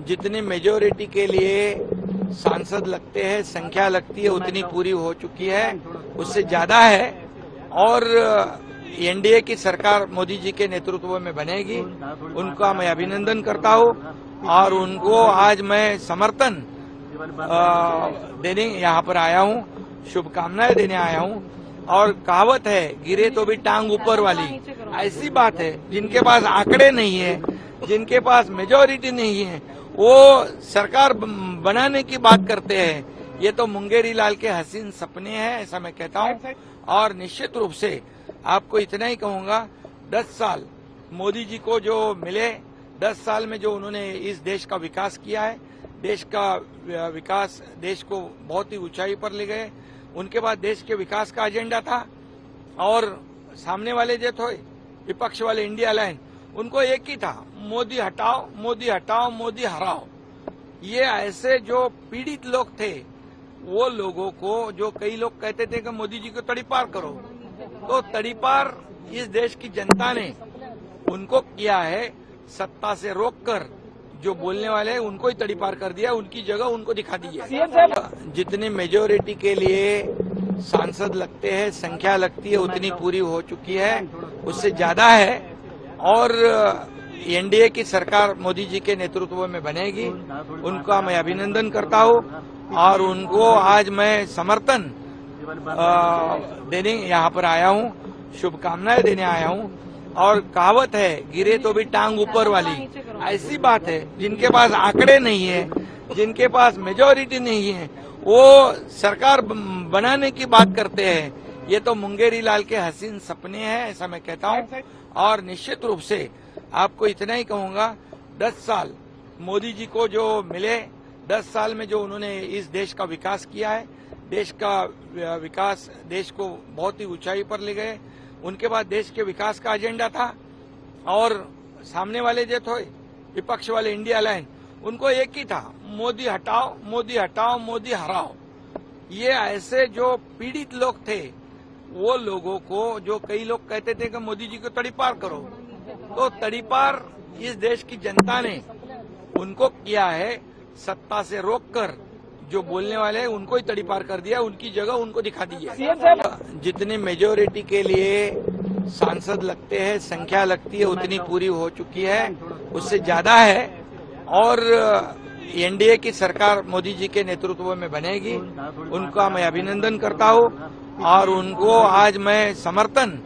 जितनी मेजोरिटी के लिए सांसद लगते हैं, संख्या लगती है, उतनी पूरी हो चुकी है, उससे ज्यादा है। और एनडीए की सरकार मोदी जी के नेतृत्व में बनेगी। उनका मैं अभिनंदन करता हूं और उनको आज मैं समर्थन देने यहाँ पर आया हूं, शुभकामनाएं देने आया हूं। और कहावत है, गिरे तो भी टांग ऊपर वाली, ऐसी बात है। जिनके पास आंकड़े नहीं है, जिनके पास मेजोरिटी नहीं है, वो सरकार बनाने की बात करते हैं। ये तो मुंगेरी लाल के हसीन सपने हैं, ऐसा मैं कहता हूं। और निश्चित रूप से आपको इतना ही कहूंगा, 10 साल मोदी जी को जो मिले, 10 साल में जो उन्होंने इस देश का विकास किया है, देश का विकास, देश को बहुत ही ऊंचाई पर ले गए। उनके बाद देश के विकास का एजेंडा था और सामने वाले जो थे विपक्ष वाले इंडिया लाइन, उनको एक ही था, मोदी हटाओ, मोदी हटाओ, मोदी हराओ। ये ऐसे जो पीड़ित लोग थे, वो लोगों को, जो कई लोग कहते थे कि मोदी जी को तड़ीपार करो, तो तड़ीपार इस देश की जनता ने उनको किया है। सत्ता से रोककर जो बोलने वाले हैं उनको ही तड़ीपार कर दिया, उनकी जगह उनको दिखा दी है। जितनी मेजोरिटी के लिए सांसद लगते हैं, संख्या लगती है, उतनी पूरी हो चुकी है, उससे ज्यादा है। और एनडीए की सरकार मोदी जी के नेतृत्व में बनेगी। उनका मैं अभिनंदन करता हूं और उनको आज मैं समर्थन देने यहाँ पर आया हूं, शुभकामनाएं देने आया हूं। और कहावत है, गिरे तो भी टांग ऊपर वाली, ऐसी बात है। जिनके पास आंकड़े नहीं है, जिनके पास मेजोरिटी नहीं है, वो सरकार बनाने की बात करते हैं। ये तो मुंगेरी लाल के हसीन सपने हैं, ऐसा मैं कहता हूं। और निश्चित रूप से आपको इतना ही कहूंगा, 10 साल मोदी जी को जो मिले, 10 साल में जो उन्होंने इस देश का विकास किया है, देश का विकास, देश को बहुत ही ऊंचाई पर ले गए। उनके बाद देश के विकास का एजेंडा था और सामने वाले जो थे विपक्ष वाले इंडिया लाइन, उनको एक ही था, मोदी हटाओ, मोदी हटाओ, मोदी हराओ। ये ऐसे जो पीड़ित लोग थे, वो लोगों को, जो कई लोग कहते थे कि मोदी जी को तड़ीपार करो, तो तड़ीपार इस देश की जनता ने उनको किया है। सत्ता से रोककर जो बोलने वाले हैं उनको ही तड़ीपार कर दिया, उनकी जगह उनको दिखा दी है। जितनी मेजोरिटी के लिए सांसद लगते हैं, संख्या लगती है, उतनी पूरी हो चुकी है, उससे ज्यादा है। और एनडीए की सरकार मोदी जी के नेतृत्व में बनेगी। उनका मैं अभिनंदन करता हूं और उनको आज मैं समर्थन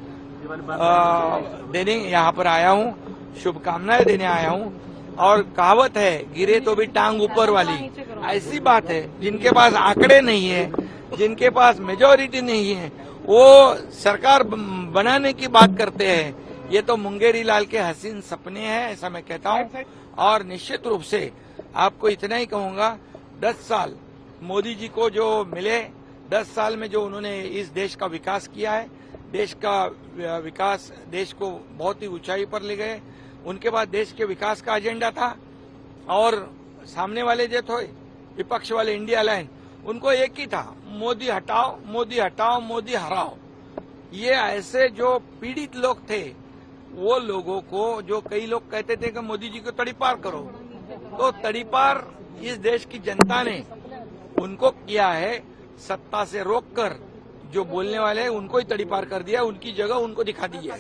देने यहाँ पर आया हूं, शुभकामनाएं देने आया हूं। और कहावत है, गिरे तो भी टांग ऊपर वाली, ऐसी बात है। जिनके पास आंकड़े नहीं है, जिनके पास मेजोरिटी नहीं है, वो सरकार बनाने की बात करते हैं। ये तो मुंगेरी लाल के हसीन सपने हैं, ऐसा मैं कहता हूं। और निश्चित रूप से आपको इतना ही कहूंगा, 10 साल मोदी जी को जो मिले, 10 साल में जो उन्होंने इस देश का विकास किया है, देश का विकास, देश को बहुत ही ऊंचाई पर ले गए। उनके बाद देश के विकास का एजेंडा था और सामने वाले जो थे विपक्ष वाले इंडिया लाइन, उनको एक ही था, मोदी हटाओ, मोदी हटाओ, मोदी हराओ। ये ऐसे जो पीड़ित लोग थे, वो लोगों को, जो कई लोग कहते थे कि मोदी जी को तड़ीपार करो, तो तड़ीपार इस देश की जनता ने उनको किया है। सत्ता से रोककर जो बोलने वाले हैं उनको ही तड़ीपार कर दिया, उनकी जगह उनको दिखा दी है।